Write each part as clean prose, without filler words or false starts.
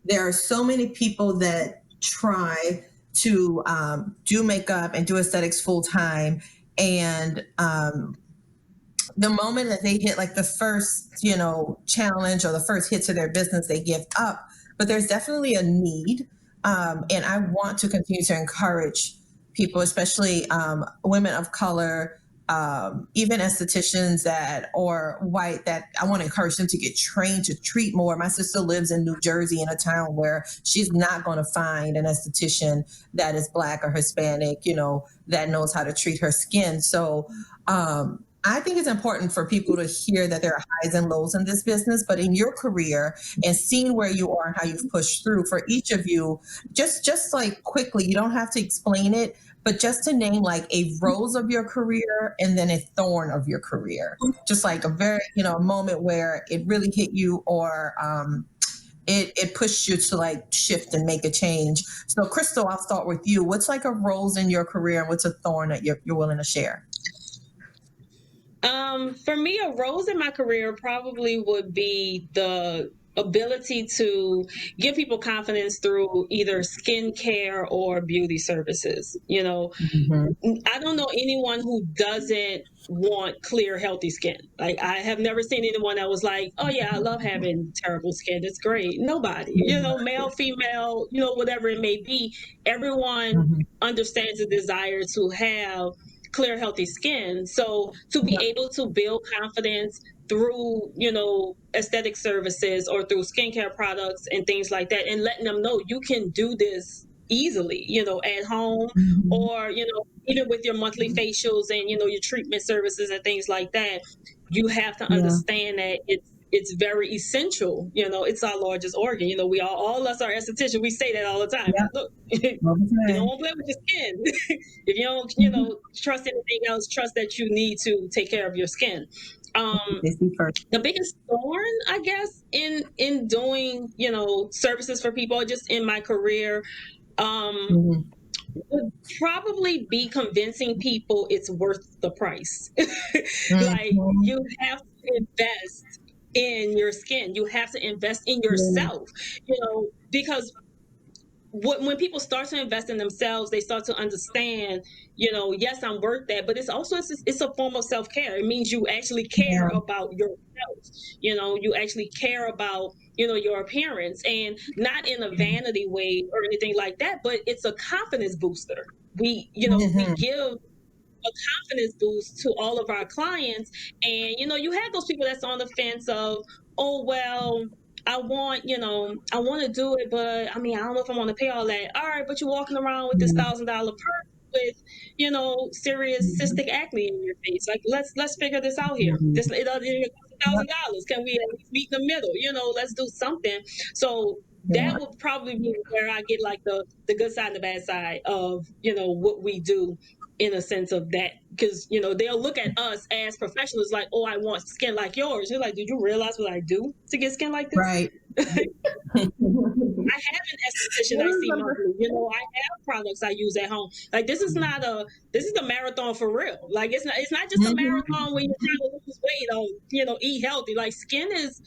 there are so many people that try to do makeup and do aesthetics full time, and the moment that they hit like the first, challenge or the first hit to their business, they give up. But there's definitely a need. And I want to continue to encourage people, especially women of color, even estheticians that or white, that I want to encourage them to get trained to treat more. My sister lives in New Jersey in a town where she's not going to find an esthetician that is Black or Hispanic, that knows how to treat her skin. So I think it's important for people to hear that there are highs and lows in this business, but in your career and seeing where you are and how you've pushed through, for each of you, just like quickly, you don't have to explain it, but just to name like a rose of your career and then a thorn of your career, just like a very, a moment where it really hit you, or it pushed you to like shift and make a change. So Krystal, I'll start with you. What's like a rose in your career and what's a thorn that you're willing to share? For me, a rose in my career probably would be the ability to give people confidence through either skincare or beauty services. I don't know anyone who doesn't want clear, healthy skin. Like, I have never seen anyone that was like, oh yeah, I love having terrible skin. It's great. Nobody, male, female, whatever it may be, everyone understands the desire to have clear, healthy skin. So to be able to build confidence through, aesthetic services or through skincare products and things like that, and letting them know you can do this easily, at home, or, even with your monthly facials and, your treatment services and things like that, you have to understand that it's very essential. It's our largest organ. We all us are estheticians. We say that all the time. Yeah. Look, you don't want to play with your skin. If you don't, trust anything else, trust that you need to take care of your skin. The biggest thorn, I guess, in doing, services for people, just in my career, would probably be convincing people it's worth the price. Like, you have to invest in your skin. You have to invest in yourself, because when people start to invest in themselves, they start to understand, yes, I'm worth that, but it's a form of self-care. It means you actually care about yourself. You actually care about, your appearance, and not in a vanity way or anything like that, but it's a confidence booster. We give a confidence boost to all of our clients. And, you have those people that's on the fence of, oh, well, I want to do it, but I don't know if I want to pay all that. All right, but you're walking around with this $1,000 purse with, serious cystic acne in your face. Like, let's figure this out here. This it costs $1,000. Can we at least meet in the middle? Let's do something. So that would probably be where I get like the good side and the bad side of, what we do, in a sense of that, because they'll look at us as professionals like, oh, I want skin like yours. You're like, did you realize what I do to get skin like this? Right. I have an esthetician I see monthly. I have products I use at home. Like, this is a marathon for real. Like, it's not just a marathon where you're trying to lose weight or eat healthy. Like, skin is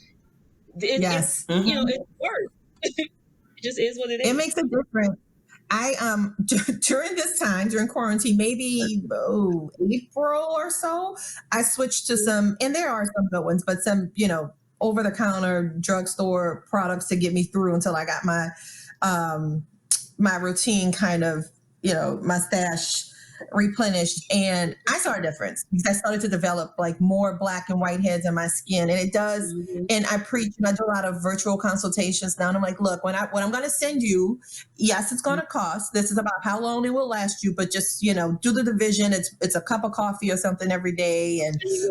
it's it's work. It just is what it is. It makes a difference. I during this time, during quarantine, maybe April or so, I switched to some, and there are some good ones, but some over the counter drugstore products to get me through until I got my my routine kind of, my stash replenished. And I saw a difference because I started to develop like more black and white heads in my skin. And it does. And I preach, and I do a lot of virtual consultations now. And I'm like, look, what I'm going to send you, yes, it's going to cost. This is about how long it will last you, but just, do the division. It's a cup of coffee or something every day.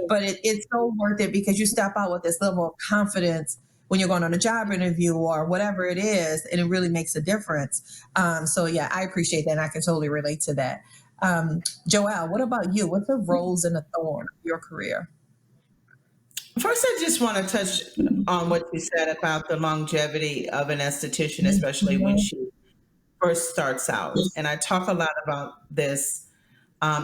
But it's so worth it because you step out with this level of confidence when you're going on a job interview or whatever it is, and it really makes a difference. So yeah, I appreciate that. And I can totally relate to that. JoElle, what about you? What's the rose and the thorn of your career? First, I just want to touch on what you said about the longevity of an esthetician, especially when she first starts out. And I talk a lot about this,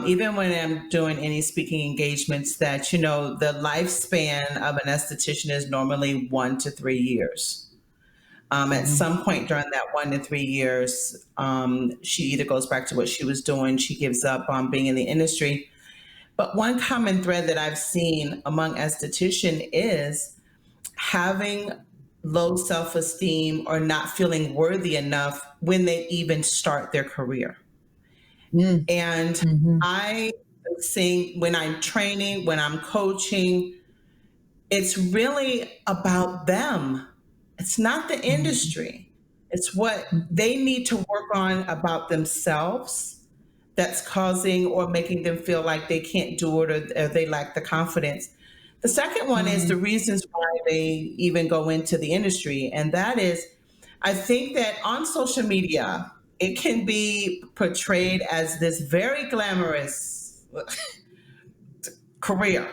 even when I'm doing any speaking engagements, that, the lifespan of an esthetician is normally 1 to 3 years. At some point during that 1 to 3 years, she either goes back to what she was doing, she gives up on being in the industry. But one common thread that I've seen among esthetician is having low self-esteem or not feeling worthy enough when they even start their career. And I am seeing when I'm training, when I'm coaching, it's really about them. It's not the industry. It's what they need to work on about themselves that's causing or making them feel like they can't do it or they lack the confidence. The second one is the reasons why they even go into the industry. And that is, I think that on social media, it can be portrayed as this very glamorous career.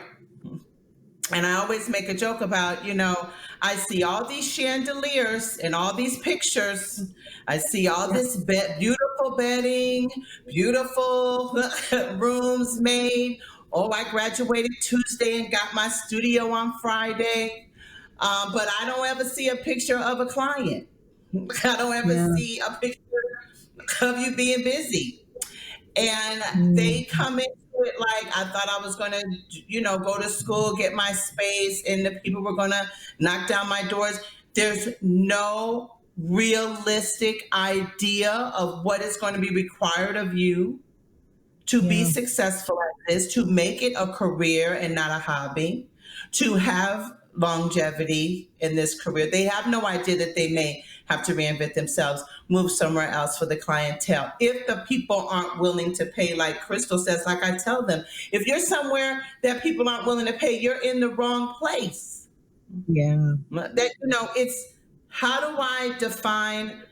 And I always make a joke about, I see all these chandeliers and all these pictures. I see all this beautiful bedding, beautiful rooms made. Oh, I graduated Tuesday and got my studio on Friday. But I don't ever see a picture of a client. I don't ever see a picture of you being busy. And they come into it like I thought I was going to, go to school, get my space, and the people were going to knock down my doors. There's no realistic idea of what is going to be required of you to be successful at this, to make it a career and not a hobby, to have longevity in this career. They have no idea that they may have to reinvent themselves, move somewhere else for the clientele. If the people aren't willing to pay, like Krystal says, like I tell them, if you're somewhere that people aren't willing to pay, you're in the wrong place. Yeah. That, it's how do I define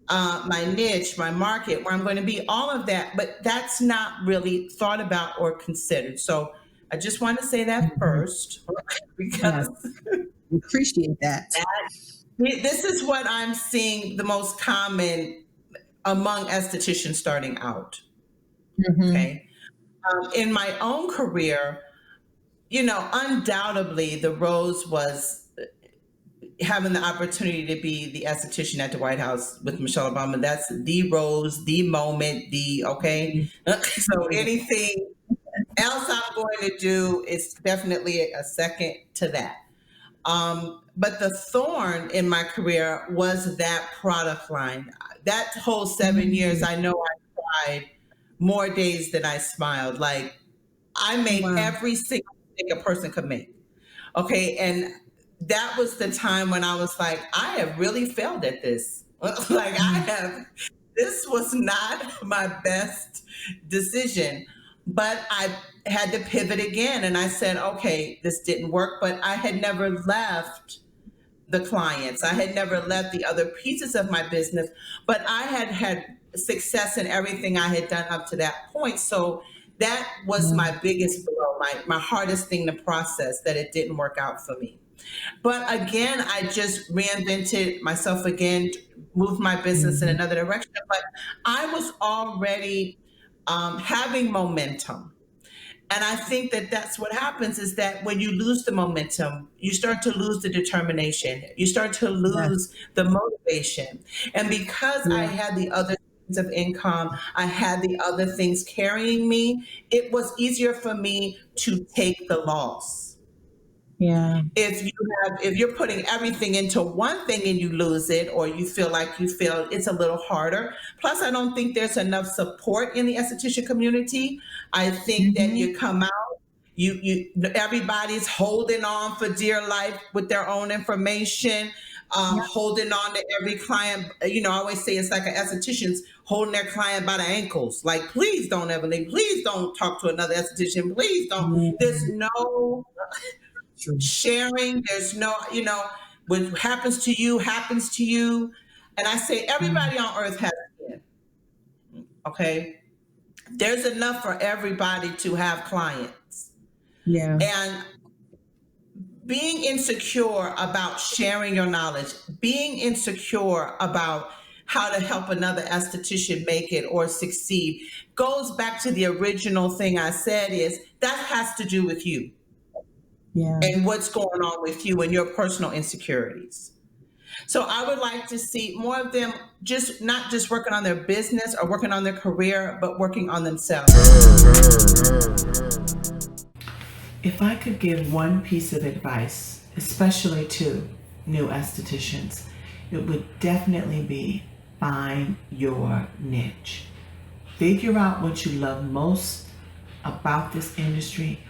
my niche, my market, where I'm going to be, all of that, but that's not really thought about or considered. So I just want to say that first, because we appreciate that. This is what I'm seeing the most common among estheticians starting out. Okay. In my own career, undoubtedly the rose was having the opportunity to be the esthetician at the White House with Michelle Obama. That's the rose, the moment, so anything else I'm going to do is definitely a second to that. But the thorn in my career was that product line. That whole 7 years, I know I cried more days than I smiled. Like I made every single thing a person could make. Okay. And that was the time when I was like, I have really failed at this. This was not my best decision. But I had to pivot again. And I said, okay, this didn't work. But I had never left the clients. I had never left the other pieces of my business. But I had had success in everything I had done up to that point. So that was my biggest blow, my hardest thing to process, that it didn't work out for me. But again, I just reinvented myself again, moved my business in another direction. But I was already having momentum. And I think that that's what happens, is that when you lose the momentum, you start to lose the determination. You start to lose the motivation. And because I had the other things of income, I had the other things carrying me, it was easier for me to take the loss. Yeah. If you're putting everything into one thing and you lose it, or you feel like you failed, it's a little harder. Plus, I don't think there's enough support in the esthetician community. I think that you come out, you everybody's holding on for dear life with their own information, holding on to every client. I always say it's like an esthetician's holding their client by the ankles. Like, please don't ever leave. Please don't talk to another esthetician. Please don't. There's no sharing. There's no, what happens to you happens to you. And I say everybody on earth has skin. Okay. There's enough for everybody to have clients. Yeah. And being insecure about sharing your knowledge, being insecure about how to help another esthetician make it or succeed, goes back to the original thing I said, is that has to do with you. Yeah. And what's going on with you and your personal insecurities. So I would like to see more of them just not just working on their business or working on their career, but working on themselves. If I could give one piece of advice, especially to new estheticians, it would definitely be find your niche. Figure out what you love most about this industry,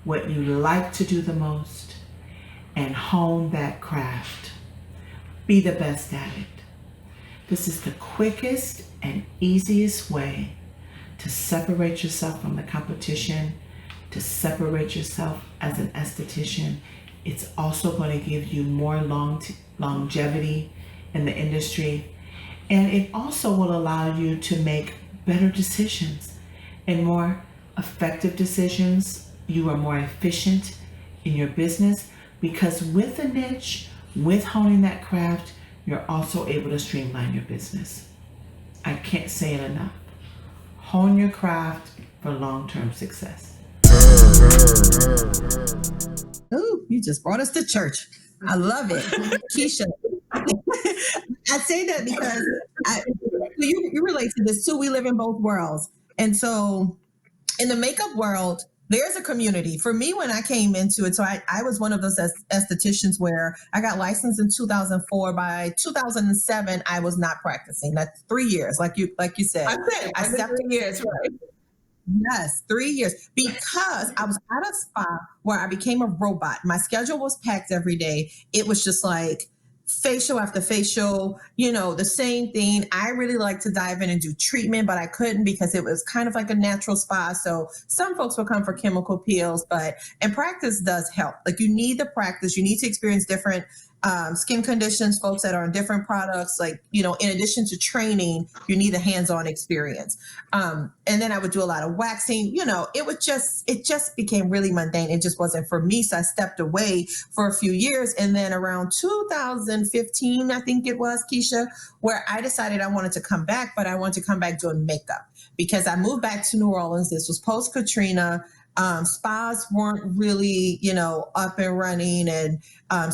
what you like to do the most, and hone that craft. Be the best at it. This is the quickest and easiest way to separate yourself from the competition, to separate yourself as an esthetician. It's also going to give you more longevity in the industry, and it also will allow you to make better decisions and more effective decisions. You are more efficient in your business because with a niche, with honing that craft, you're also able to streamline your business. I can't say it enough. Hone your craft for long-term success. Ooh, you just brought us to church. I love it. Kisha, I say that because you relate to this too. We live in both worlds. And so in the makeup world, there's a community. For me, when I came into it, so I was one of those estheticians where I got licensed in 2004. By 2007, I was not practicing. That's 3 years, like you said. I stepped 3 years, right? Yes, 3 years, because I was at a spot where I became a robot. My schedule was packed every day. It was just like facial after facial, the same thing. I really like to dive in and do treatment, but I couldn't because it was kind of like a natural spa. So some folks will come for chemical peels, and practice does help. Like you need the practice. You need to experience different skin conditions, folks that are on different products. Like, in addition to training, you need a hands-on experience. And then I would do a lot of waxing. It just became really mundane. It just wasn't for me. So I stepped away for a few years. And then around 2015, I think it was, Kisha, where I decided I wanted to come back, but I wanted to come back doing makeup because I moved back to New Orleans. This was post-Katrina. Spas weren't really, up and running. And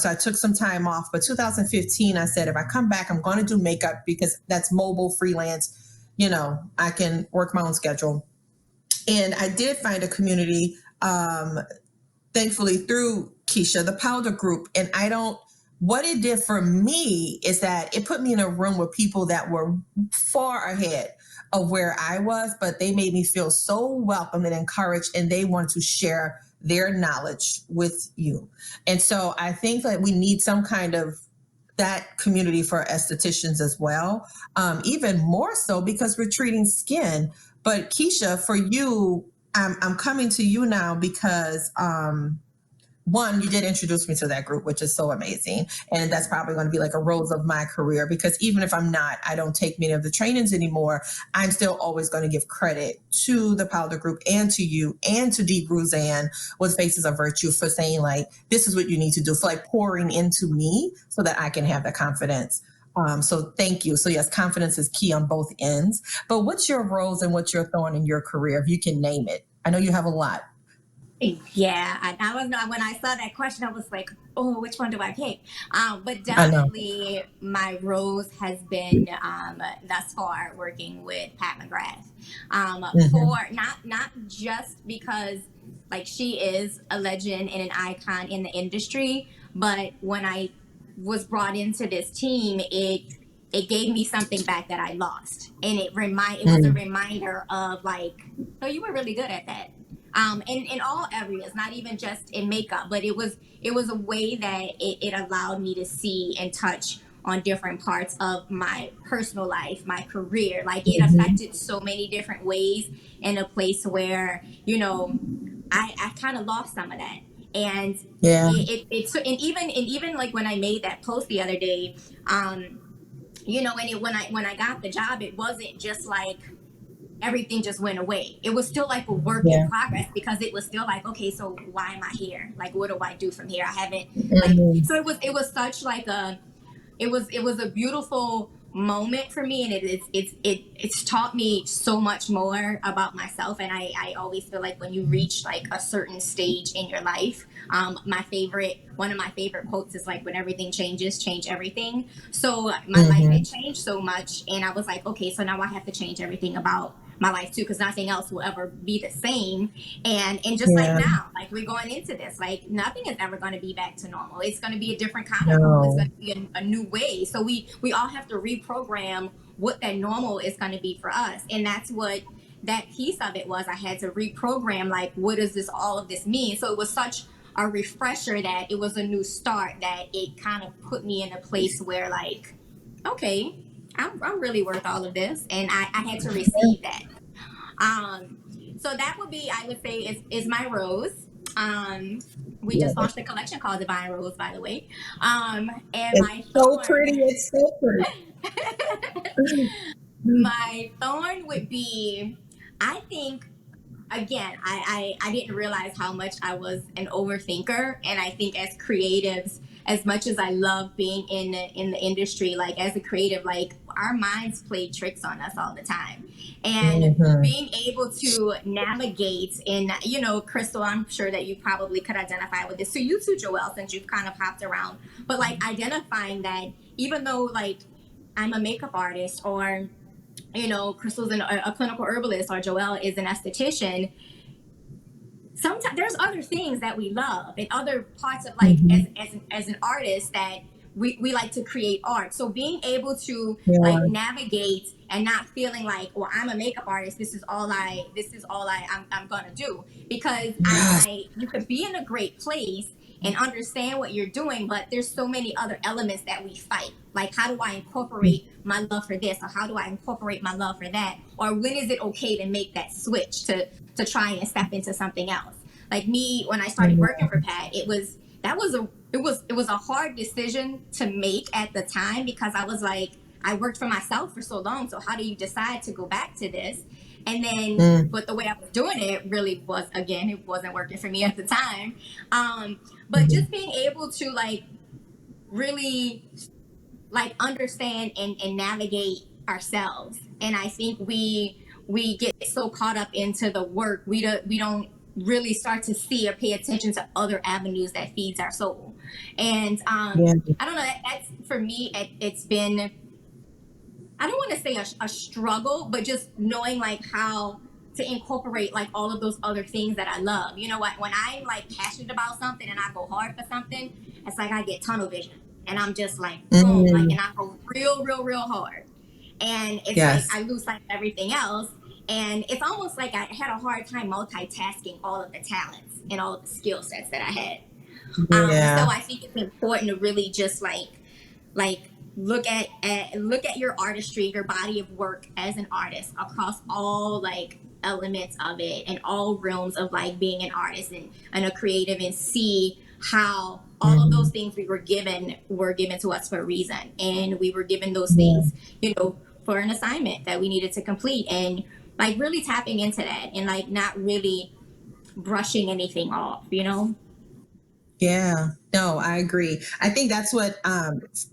so I took some time off. But 2015, I said, if I come back, I'm going to do makeup because that's mobile, freelance. I can work my own schedule. And I did find a community, thankfully, through Kisha, the Powder Group. And what it did for me is that it put me in a room with people that were far ahead of where I was, but they made me feel so welcome and encouraged, and they wanted to share their knowledge with you. And so I think that we need some kind of that community for estheticians as well, even more so because we're treating skin. But Kisha, for you, I'm coming to you now because one, you did introduce me to that group, which is so amazing. And that's probably going to be like a rose of my career because even if I don't take many of the trainings anymore, I'm still always going to give credit to the Powder Group and to you and to Dee Bruzan with Faces of Virtue for saying like, this is what you need to do, for like pouring into me so that I can have the confidence. So thank you. So yes, confidence is key on both ends. But what's your rose and what's your thorn in your career, if you can name it? I know you have a lot. Yeah, I was when I saw that question, I was like, oh, which one do I pick? But definitely my rose has been thus far working with Pat.McGrath. For not just because like she is a legend and an icon in the industry, but when I was brought into this team, it gave me something back that I lost, and it was a reminder of like, oh, you were really good at that. In all areas, not even just in makeup, but it was a way that it allowed me to see and touch on different parts of my personal life, my career. Like it affected so many different ways in a place where, I kind of lost some of that. And and even like when I made that post the other day, and when I got the job, it wasn't just like everything just went away. It was still like a work in progress because it was still like, okay, so why am I here? Like, what do I do from here? I haven't so it was such like it was a beautiful moment for me, and it's taught me so much more about myself. And I always feel like when you reach like a certain stage in your life, one of my favorite quotes is like, when everything changes, change everything. So my life had changed so much, and I was like, okay, so now I have to change everything about my life too, because nothing else will ever be the same. And just like now, like we're going into this, like nothing is ever going to be back to normal. It's going to be a different kind of normal. It's going to be a new way. So we all have to reprogram what that normal is going to be for us. And that's what that piece of it was. I had to reprogram, like, what does all of this mean? So it was such a refresher that it was a new start, that it kind of put me in a place where like, okay, I'm really worth all of this. And I had to receive that. So that would be, I would say, is my rose. We just launched a collection called Divine Rose, by the way. And it's my so thorn, pretty. It's so pretty. my thorn would be, I think, again, I didn't realize how much I was an overthinker. And I think as creatives, as much as I love being in the industry, like as a creative, like our minds play tricks on us all the time. And being able to navigate in, you know, Krystal, I'm sure that you probably could identify with this. So you too, JoElle, since you've kind of hopped around, but like identifying that even though like I'm a makeup artist, or, you know, Krystal's a clinical herbalist, or JoElle is an esthetician, sometimes there's other things that we love and other parts of like as an artist that we like to create art. So being able to like navigate and not feeling like, well, I'm a makeup artist, this is all I'm gonna do, because you could be in a great place and understand what you're doing, but there's so many other elements that we fight. Like, how do I incorporate my love for this, or how do I incorporate my love for that, or when is it okay to make that switch to try and step into something else? Like me, when I started working for Pat, it was a hard decision to make at the time, because I was like, I worked for myself for so long, so how do you decide to go back to this? And then, but the way I was doing it really was, again, it wasn't working for me at the time. But just being able to like really like understand and navigate ourselves. And I think we get so caught up into the work, we don't really start to see or pay attention to other avenues that feeds our soul. And I don't know, that's for me, it's been, I don't want to say a struggle, but just knowing like how to incorporate like all of those other things that I love. You know what, when I'm like passionate about something and I go hard for something, it's like I get tunnel vision, and I'm just like boom, like, and I go real hard, and it's like I lose sight of everything else. And it's almost like I had a hard time multitasking all of the talents and all of the skill sets that I had. So I think it's important to really just like look at your artistry, your body of work as an artist across all like elements of it and all realms of like being an artist and a creative, and see how all of those things we were given to us for a reason. And we were given those things, you know, for an assignment that we needed to complete, and like really tapping into that and like not really brushing anything off, you know? Yeah, no, I agree. I think that's what,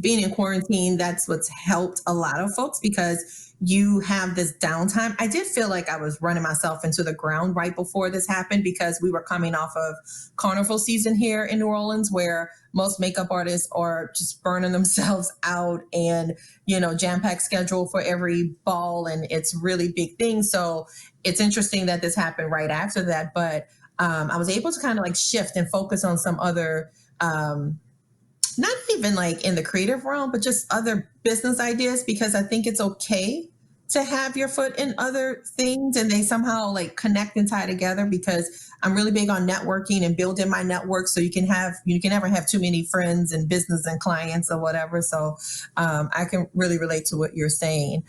being in quarantine, that's what's helped a lot of folks, because you have this downtime. I did feel like I was running myself into the ground right before this happened, because we were coming off of carnival season here in New Orleans, where most makeup artists are just burning themselves out, and, you know, jam-packed schedule for every ball, and it's really big things. So it's interesting that this happened right after that. But I was able to kind of like shift and focus on some other, not even like in the creative realm, but just other business ideas, because I think it's okay to have your foot in other things and they somehow like connect and tie together, because I'm really big on networking and building my network. So you can never have too many friends and business and clients or whatever. So I can really relate to what you're saying.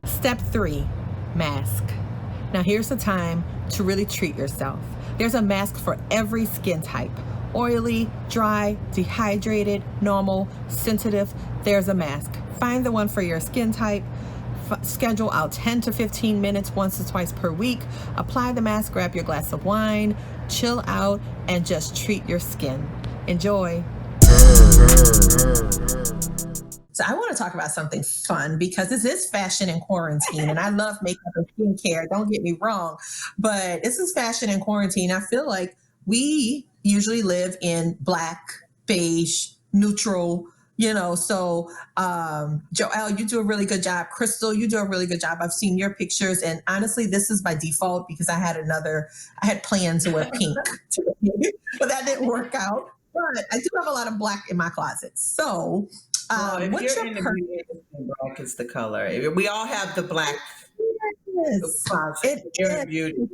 Step 3, mask. Now here's the time to really treat yourself. There's a mask for every skin type: oily, dry, dehydrated, normal, sensitive. There's a mask. Find the one for your skin type. Schedule out 10 to 15 minutes once or twice per week. Apply the mask, grab your glass of wine, chill out, and just treat your skin. Enjoy. So I want to talk about something fun because this is fashion in quarantine, and I love makeup and skincare. Don't get me wrong, but this is fashion in quarantine. I feel like we usually live in black, beige, neutral. So JoElle, you do a really good job. Krystal, you do a really good job. I've seen your pictures, and honestly, this is by default because I had planned to wear pink, but that didn't work out. But I do have a lot of black in my closet. So, if what's you're your in the beauty industry, black is the color. We all have the black closet. You're in beauty.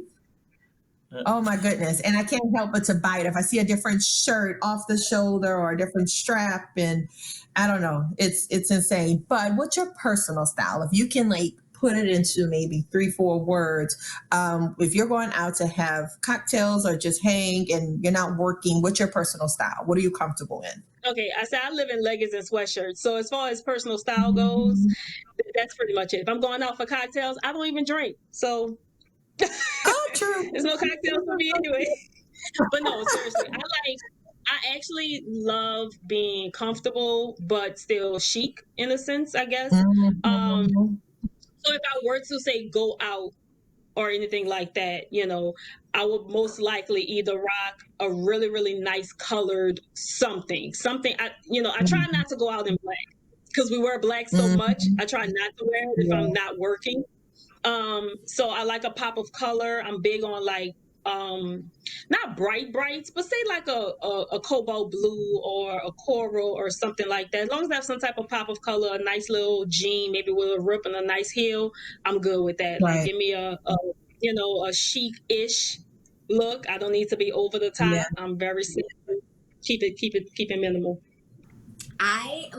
Oh my goodness. And I can't help but to bite if I see a different shirt off the shoulder or a different strap, and I don't know. It's insane. But what's your personal style? If you can put it into maybe 3-4 words, if you're going out to have cocktails or just hang and you're not working, what's your personal style? What are you comfortable in? Okay, I said I live in leggings and sweatshirts. So as far as personal style goes, that's pretty much it. If I'm going out for cocktails, I don't even drink. So Oh, true. there's no cocktails for me anyway. But no, seriously, I actually love being comfortable but still chic in a sense, I guess. So if I were to say go out or anything like that, I would most likely either rock a really, really nice colored something. I try not to go out in black because we wear black so much. I try not to wear it if I'm not working. So I like a pop of color. I'm big on not brights, but say like a cobalt blue or a coral or something like that. As long as I have some type of pop of color, a nice little jean, maybe with a rip and a nice heel, I'm good with that. Right. Like give me a chic-ish look. I don't need to be over the top. Yeah. I'm very simple. Keep it minimal. I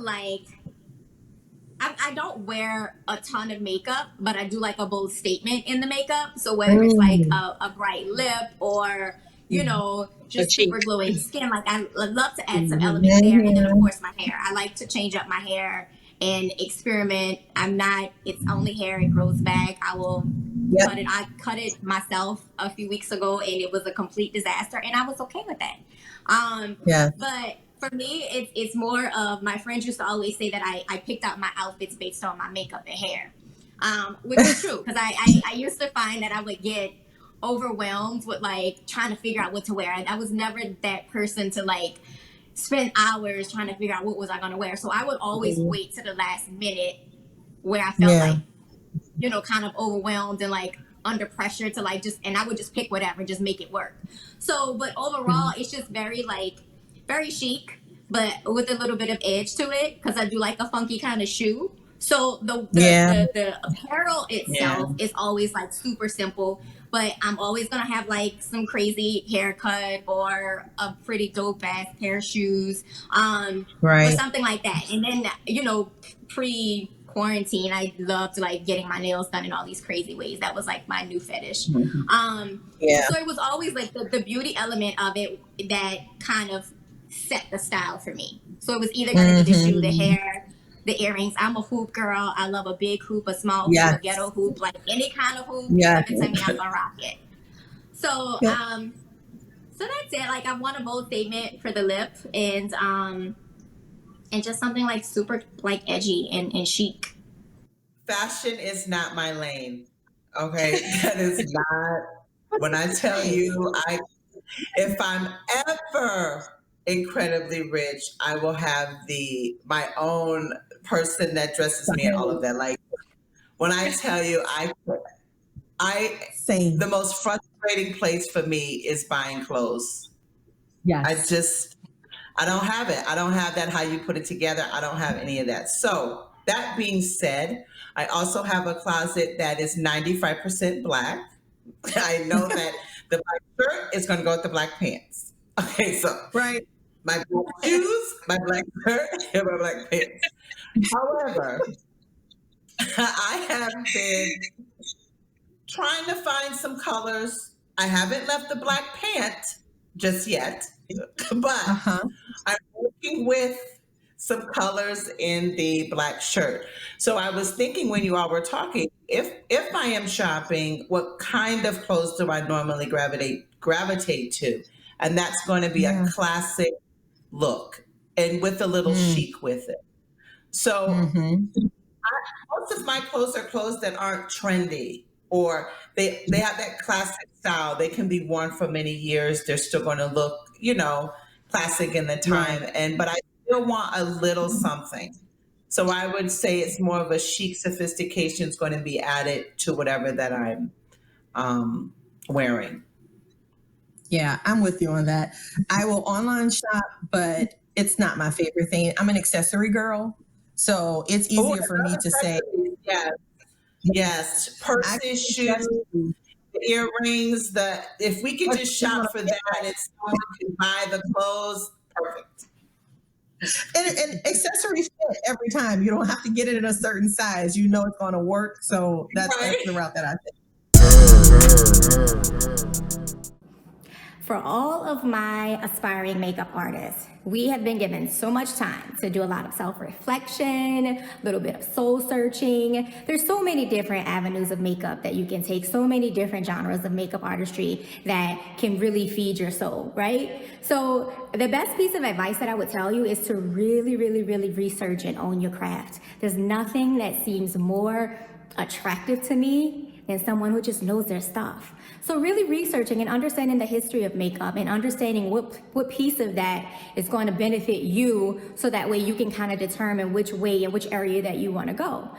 don't wear a ton of makeup, but I do like a bold statement in the makeup. So whether it's like a bright lip or, just super glowing skin, like I love to add some elements there. And then of course my hair. I like to change up my hair and experiment. It's only hair, it grows back. I will cut it. I cut it myself a few weeks ago and it was a complete disaster and I was okay with that. But for me, it's more of, my friends used to always say that I picked out my outfits based on my makeup and hair, which is true because I used to find that I would get overwhelmed with trying to figure out what to wear, and I was never that person to spend hours trying to figure out what was I going to wear. So I would always wait to the last minute where I felt kind of overwhelmed and under pressure to and I would just pick whatever, just make it work. So, but overall, it's just very very chic, but with a little bit of edge to it because I do like a funky kind of shoe. So the apparel itself is always super simple, but I'm always gonna have some crazy haircut or a pretty dope ass pair of shoes, or something like that. And then pre-quarantine, I loved getting my nails done in all these crazy ways. That was my new fetish. So it was always the beauty element of it that kind of set the style for me. So it was either going to be the shoe, the hair, the earrings. I'm a hoop girl. I love a big hoop, a small hoop, a ghetto hoop, any kind of hoop. Give it to me, I'm gonna rock it. So so that's it. I want a bold statement for the lip and just something super edgy and chic. Fashion is not my lane. Okay, that is not. When I tell you, if I'm ever incredibly rich, I will have my own person that dresses me and all of that. When I tell you, the most frustrating place for me is buying clothes. Yes. I don't have it. I don't have that, how you put it together. I don't have any of that. So that being said, I also have a closet that is 95% black. I know that the black shirt is going to go with the black pants. Okay, so my black shoes, my black shirt, and my black pants. However, I have been trying to find some colors. I haven't left the black pant just yet, but I'm working with some colors in the black shirt. So I was thinking when you all were talking, if I am shopping, what kind of clothes do I normally gravitate to? And that's going to be a classic look. and with a little chic with it. So most of my clothes are clothes that aren't trendy, or they have that classic style. They can be worn for many years. They're still going to look, classic in the time. But I still want a little something. So I would say it's more of a chic sophistication is going to be added to whatever that I'm wearing. Yeah, I'm with you on that. I will online shop, but it's not my favorite thing. I'm an accessory girl, so it's easier for me to say. Yes. Purses, shoes, earrings. If we could just shop for that and someone can buy the clothes, perfect. And accessories fit every time. You don't have to get it in a certain size. You know it's going to work. So that's the route that I take. For all of my aspiring makeup artists, we have been given so much time to do a lot of self-reflection, a little bit of soul searching. There's so many different avenues of makeup that you can take, so many different genres of makeup artistry that can really feed your soul, right? So the best piece of advice that I would tell you is to really, really, really research and own your craft. There's nothing that seems more attractive to me than someone who just knows their stuff. So really researching and understanding the history of makeup and understanding what piece of that is going to benefit you, so that way you can kind of determine which way and which area that you want to go.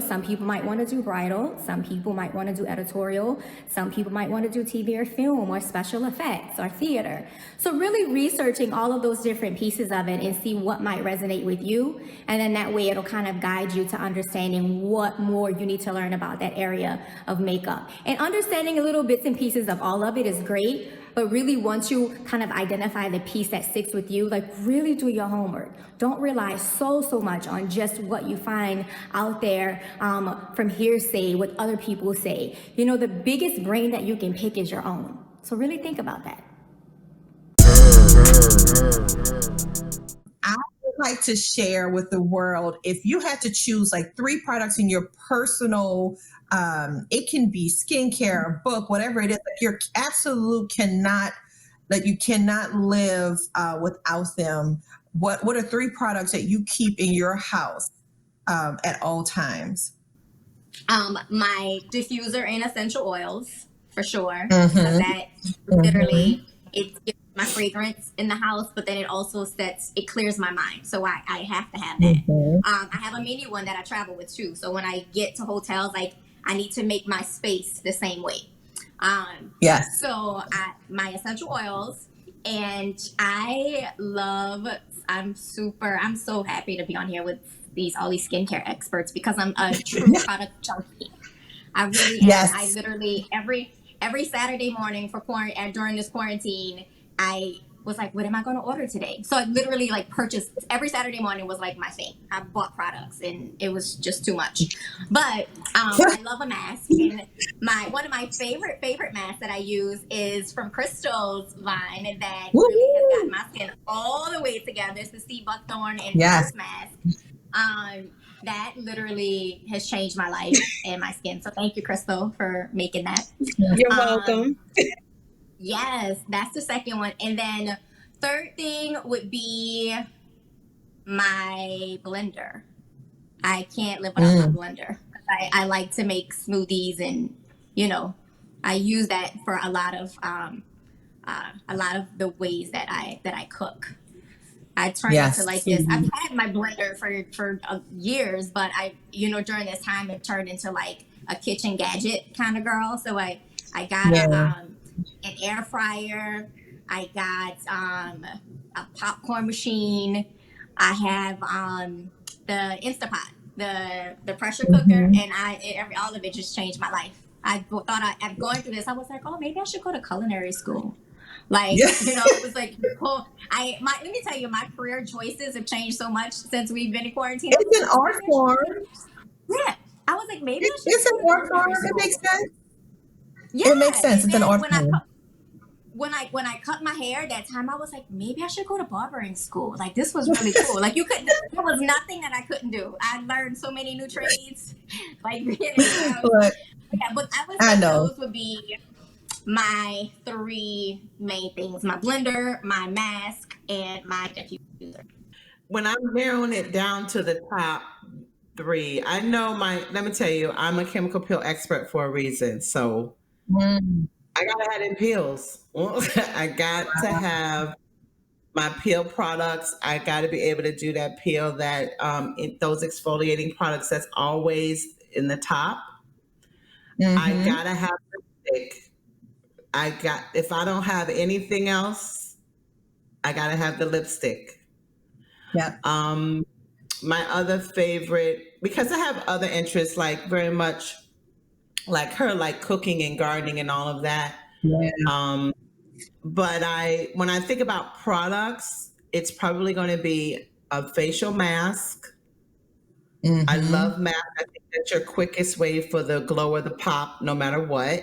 Some people might want to do bridal, some people might want to do editorial, some people might want to do TV or film or special effects or theater. So really researching all of those different pieces of it and see what might resonate with you. And then that way it'll kind of guide you to understanding what more you need to learn about that area of makeup. And understanding a little bits and pieces of all of it is great, but really once you kind of identify the piece that sticks with you, like really do your homework. Don't rely so much on just what you find out there from hearsay, what other people say. The biggest brain that you can pick is your own. So really think about that. I would like to share with the world, if you had to choose like 3 products in your personal, it can be skincare, book, whatever it is, like you're absolute cannot live without them. What are 3 products that you keep in your house at all times? My diffuser and essential oils, for sure. That literally, it gives my fragrance in the house, but then it also it clears my mind. So I have to have that. I have a mini one that I travel with too. So when I get to hotels, I need to make my space the same way. Yes. So my essential oils, and I'm so happy to be on here with all these skincare experts, because I'm a true product junkie. I really am. Yes. I literally every Saturday morning during this quarantine, I was like, what am I going to order today? So I literally purchased every Saturday morning was like my thing. I bought products and it was just too much. But I love a mask, and one of my favorite masks that I use is from Krystal's line that really has got my skin all the way together. It's the sea buckthorn and rose mask. That literally has changed my life and my skin. So thank you, Krystal, for making that. You're welcome. Yes, that's the second one. And then third thing would be my blender. I can't live without my blender. I like to make smoothies, and I use that for a lot of the ways that I cook. I turned into this. I've had my blender for years, but during this time it turned into a kitchen gadget kind of girl. So I got an air fryer. I got a popcorn machine. I have the Instapot, the pressure cooker, and all of it just changed my life. I thought I'm going through this. I was like, oh, maybe I should go to culinary school. It was like, cool. Let me tell you, my career choices have changed so much since we've been in quarantine. It's an art form. Yeah. I was like, maybe I should. It's an art form. It makes sense. Yeah. It makes sense. It's an art form. When I cut my hair that time, I was like, maybe I should go to barbering school. This was really cool. There was nothing that I couldn't do. I learned so many new trades. But I know those would be my 3 main things: my blender, my mask, and my diffuser. when I'm narrowing it down to the top 3, I know let me tell you, I'm a chemical peel expert for a reason. So I gotta have them peels. I got to have my peel products. I got to be able to do that peel that those exfoliating products that's always in the top. I gotta have lipstick. If I don't have anything else, I gotta have the lipstick. Yeah. My other favorite, because I have other interests, like very much like her, like cooking and gardening and all of that. Yeah. But when I think about products, it's probably going to be a facial mask. I love masks. I think that's your quickest way for the glow or the pop, no matter what.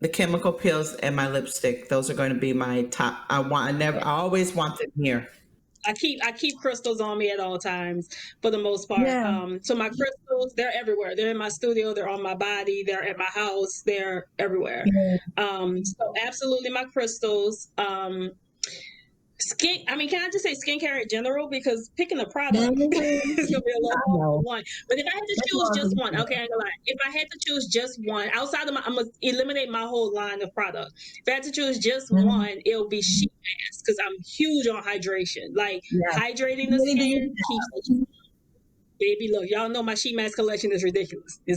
The chemical peels and my lipstick. Those are going to be my top. I always want them here. I keep crystals on me at all times for the most part. Yeah. So my crystals, they're everywhere. They're in my studio, they're on my body, they're at my house, they're everywhere. So absolutely my crystals. Can I just say skincare in general? Because picking a product is gonna be a little hard for one. But if I had to choose just one, okay, I ain't gonna lie. If I had to choose just one, outside of I'm gonna eliminate my whole line of product. If I had to choose just one, it'll be sheet masks because I'm huge on hydration. Like hydrating the skin keeps. Baby, look, y'all know my sheet mask collection is ridiculous. It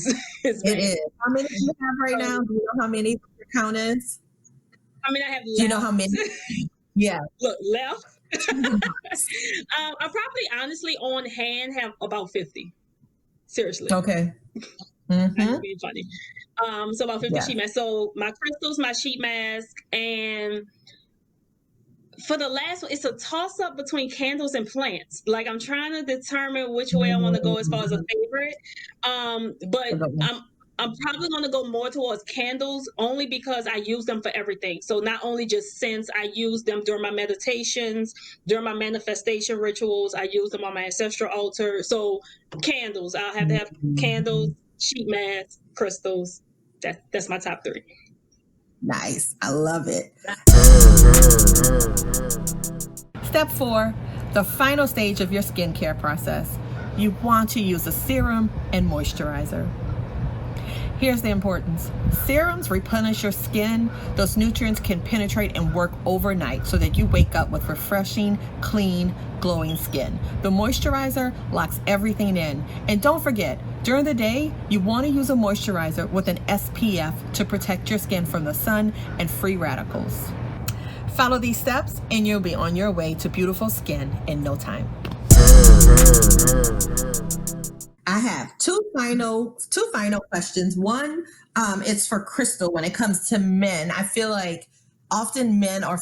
is. How many do you have right now? Do you know how many your count is? I mean, I have. Do you know how many? Yeah. Look, left. I probably honestly on hand have about 50. Seriously. Okay. I'm being funny. So about 50 sheet masks. So my crystals, my sheet mask, and for the last one, it's a toss up between candles and plants. Like I'm trying to determine which way I want to go as far as a favorite. But I'm probably going to go more towards candles only because I use them for everything. So not only just scents, I use them during my meditations, during my manifestation rituals. I use them on my ancestral altar. So candles, I'll have to have candles, sheet masks, crystals. That's my top 3. Nice. I love it. Step 4, the final stage of your skincare process. You want to use a serum and moisturizer. Here's the importance. Serums replenish your skin. Those nutrients can penetrate and work overnight so that you wake up with refreshing, clean, glowing skin. The moisturizer locks everything in. And don't forget, during the day, you want to use a moisturizer with an SPF to protect your skin from the sun and free radicals. Follow these steps and you'll be on your way to beautiful skin in no time. I have two final questions. One, it's for Krystal. When it comes to men, I feel like often men are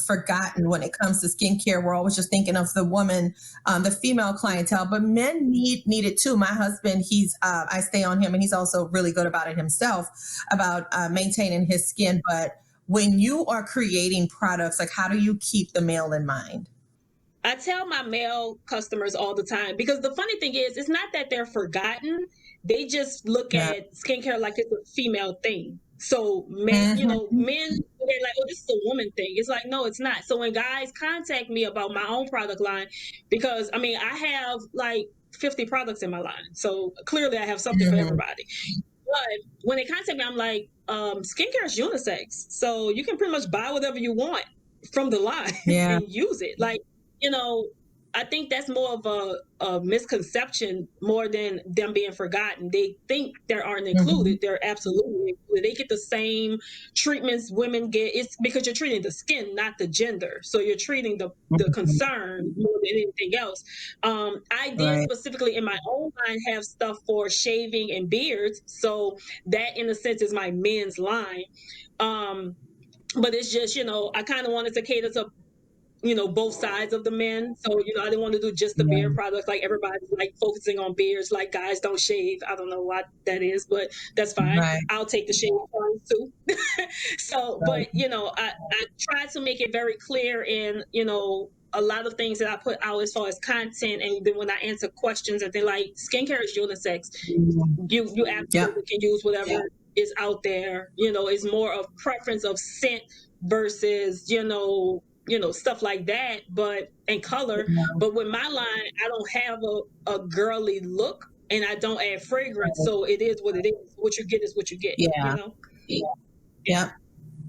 forgotten when it comes to skincare. We're always just thinking of the woman, the female clientele, but men need it too. My husband, I stay on him, and he's also really good about it himself, about maintaining his skin. But when you are creating products, like, how do you keep the male in mind? I tell my male customers all the time, because the funny thing is, it's not that they're forgotten. They just look at skincare like it's a female thing. So men, men, they're like, oh, this is a woman thing. It's like, no, it's not. So when guys contact me about my own product line, because I have like 50 products in my line. So clearly I have something for everybody. But when they contact me, I'm like, skincare is unisex. So you can pretty much buy whatever you want from the line and use it. Like, I think that's more of a misconception more than them being forgotten. They think they aren't included. They're absolutely included. They get the same treatments women get. It's because you're treating the skin, not the gender. So you're treating the concern more than anything else. I did specifically in my own line have stuff for shaving and beards. So that in a sense is my men's line. But it's just, I kind of wanted to cater to both sides of the men. So, I didn't want to do just the beard products. Like everybody's like focusing on beards, like guys don't shave. I don't know what that is, but that's fine. I'll take the shave ones too. So, but I try to make it very clear in, a lot of things that I put out as far as content, and then when I answer questions, and they're like, skincare is unisex. You absolutely can use whatever is out there. It's more of preference of scent versus, stuff like that, and color. But with my line, I don't have a girly look, and I don't add fragrance. So it is what it is. What you get is what you get. Yeah. Yep.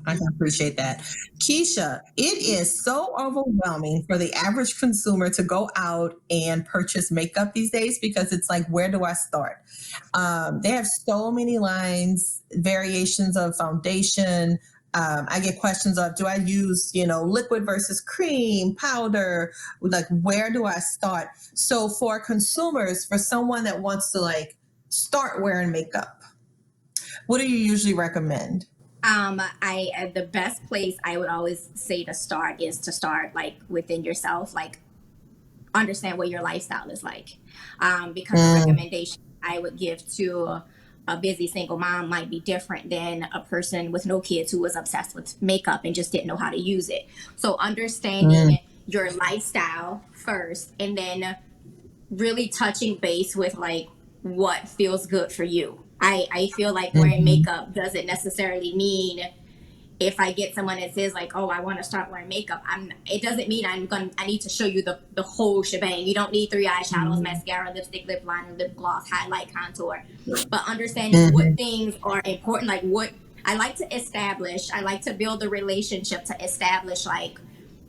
I can appreciate that. Kisha, it is so overwhelming for the average consumer to go out and purchase makeup these days, because it's like, where do I start? They have so many lines, variations of foundation. I get questions of, do I use, liquid versus cream, powder? Like, where do I start? So for consumers, for someone that wants to start wearing makeup, what do you usually recommend? The best place I would always say to start is to start within yourself, understand what your lifestyle is like. Because the recommendation I would give to a busy single mom might be different than a person with no kids who was obsessed with makeup and just didn't know how to use it. So understanding your lifestyle first, and then really touching base with what feels good for you. I feel like wearing makeup doesn't necessarily mean, if I get someone that says oh, I want to start wearing makeup, it doesn't mean I need to show you the whole shebang. You don't need 3 eyeshadows, mascara, lipstick, lip liner, lip gloss, highlight, contour. But understanding what things are important, what I like to build a relationship to establish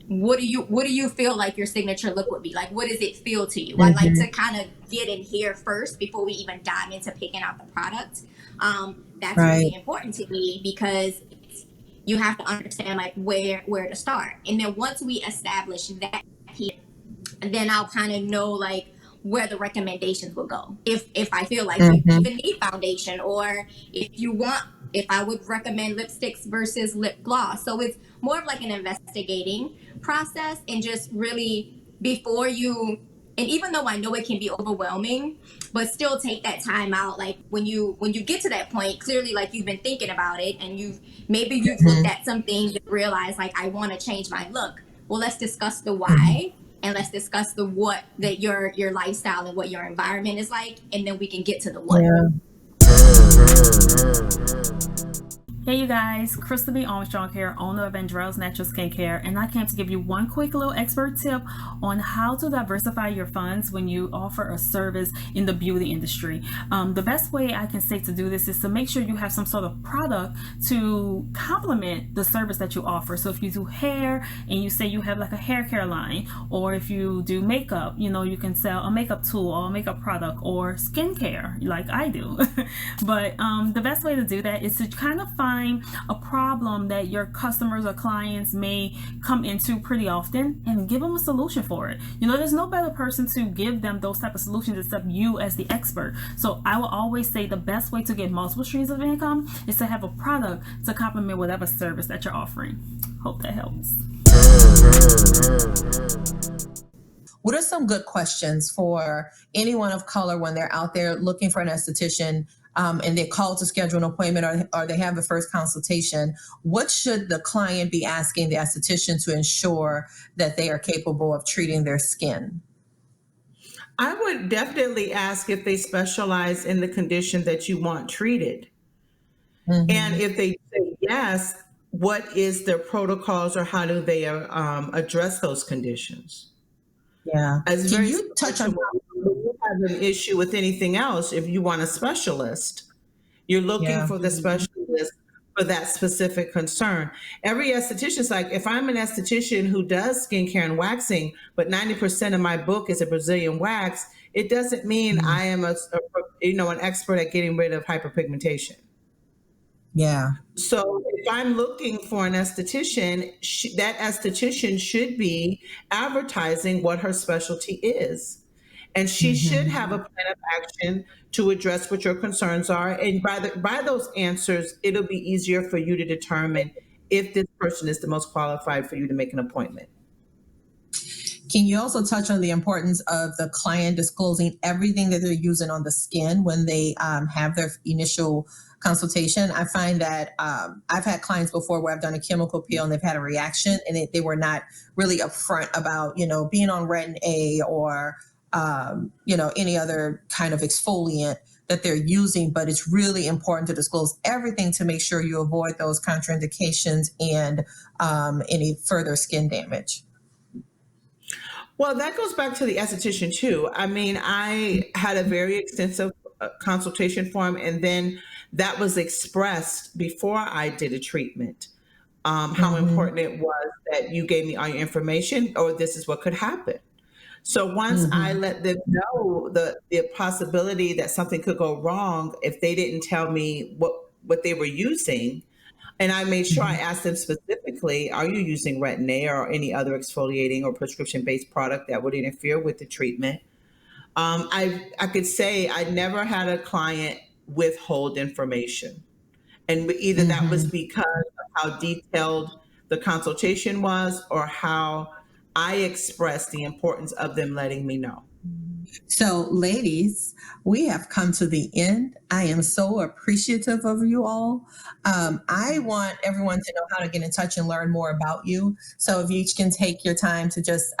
what do you feel like your signature look would be? What does it feel to you? I like to kind of get in here first before we even dive into picking out the product. That's really important to me, because you have to understand where to start. And then once we establish that here, then I'll kind of know where the recommendations will go. If I feel like you even need foundation, or if I would recommend lipsticks versus lip gloss. So it's more of an investigating process, and just really before you, and even though I know it can be overwhelming, but still take that time out. When you get to that point, clearly you've been thinking about it, and you've looked at some things and realized I want to change my look. Well, let's discuss the why, and let's discuss the what, that your lifestyle and what your environment is like, and then we can get to the what. Hey you guys, Krystal Armstrong here, owner of Andrelle's Natural Skincare, and I came to give you one quick little expert tip on how to diversify your funds when you offer a service in the beauty industry. The best way I can say to do this is to make sure you have some sort of product to complement the service that you offer. So if you do hair and you say you have a hair care line, or if you do makeup, you can sell a makeup tool or a makeup product, or skincare like I do. But the best way to do that is to kind of find a problem that your customers or clients may come into pretty often, and give them a solution for it. There's no better person to give them those type of solutions except you as the expert. So I will always say the best way to get multiple streams of income is to have a product to complement whatever service that you're offering. Hope that helps. What are some good questions for anyone of color when they're out there looking for an esthetician, and they call to schedule an appointment, or they have the first consultation? What should the client be asking the esthetician to ensure that they are capable of treating their skin? I would definitely ask if they specialize in the condition that you want treated. And if they say yes, what is their protocols, or how do they address those conditions? Yeah. As Can you touch on you have an issue with anything else? If you want a specialist, you're looking for the specialist for that specific concern. Every esthetician's if I'm an esthetician who does skincare and waxing, but 90% of my book is a Brazilian wax, it doesn't mean I am an expert at getting rid of hyperpigmentation. Yeah. So if I'm looking for an esthetician, that esthetician should be advertising what her specialty is. And she should have a plan of action to address what your concerns are. And by those answers, it'll be easier for you to determine if this person is the most qualified for you to make an appointment. Can you also touch on the importance of the client disclosing everything that they're using on the skin when they have their initial consultation? I find that I've had clients before where I've done a chemical peel and they've had a reaction, and they were not really upfront about, being on Retin A or, any other kind of exfoliant that they're using, but it's really important to disclose everything to make sure you avoid those contraindications and any further skin damage. Well, that goes back to the esthetician too. I mean, I had a very extensive consultation form, and then that was expressed before I did a treatment. How important it was that you gave me all your information, or this is what could happen. So once I let them know the possibility that something could go wrong if they didn't tell me what they were using, and I made sure I asked them specifically, are you using Retin-A or any other exfoliating or prescription-based product that would interfere with the treatment? I could say I never had a client withhold information. And either that was because of how detailed the consultation was or how I expressed the importance of them letting me know. So, ladies, we have come to the end. I am so appreciative of you all. I want everyone to know how to get in touch and learn more about you. So if you each can take your time to just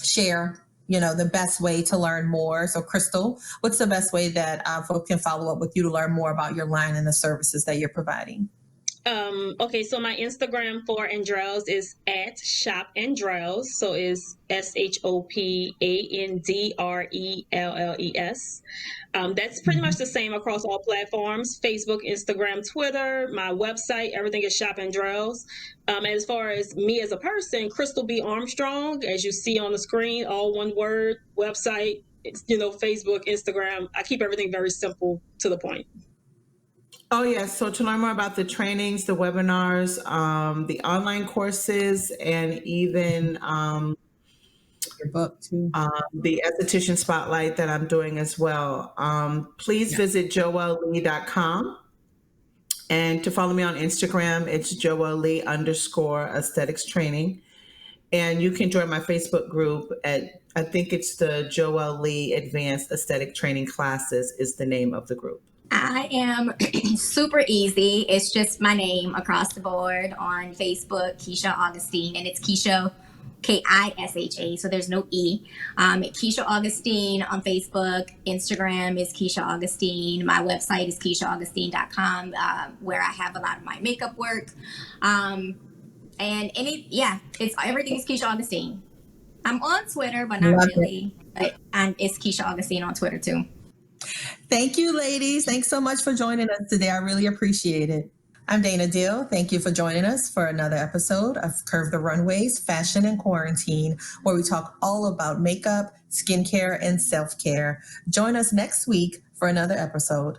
share, the best way to learn more. So, Krystal, what's the best way that folks can follow up with you to learn more about your line and the services that you're providing? Okay, so my Instagram for Andrelles is at Shop Andrelles. So it's ShopAndrelles. That's pretty much the same across all platforms: Facebook, Instagram, Twitter. My website, everything is Shop Andrelles. As far as me as a person, Krystal B. Armstrong, as you see on the screen, all one word. Website, Facebook, Instagram. I keep everything very simple to the point. Oh, yes. So to learn more about the trainings, the webinars, the online courses, and even your book too, the Esthetician Spotlight that I'm doing as well, please visit JoElle.com. And to follow me on Instagram, it's JoElle_aesthetics training. And you can join my Facebook group at, I think it's the JoElle Advanced Aesthetic Training Classes is the name of the group. I am super easy. It's just my name across the board on Facebook, Kisha Augustine, and it's Kisha, Kisha, so there's no E. Kisha Augustine on Facebook. Instagram is Kisha Augustine. My website is KishaAugustine.com, where I have a lot of my makeup work. And everything is Kisha Augustine. I'm on Twitter, but not really. But it's Kisha Augustine on Twitter too. Thank you, ladies. Thanks so much for joining us today. I really appreciate it. I'm Dana Dill. Thank you for joining us for another episode of Curve the Runways, Fashion and Quarantine, where we talk all about makeup, skincare, and self-care. Join us next week for another episode.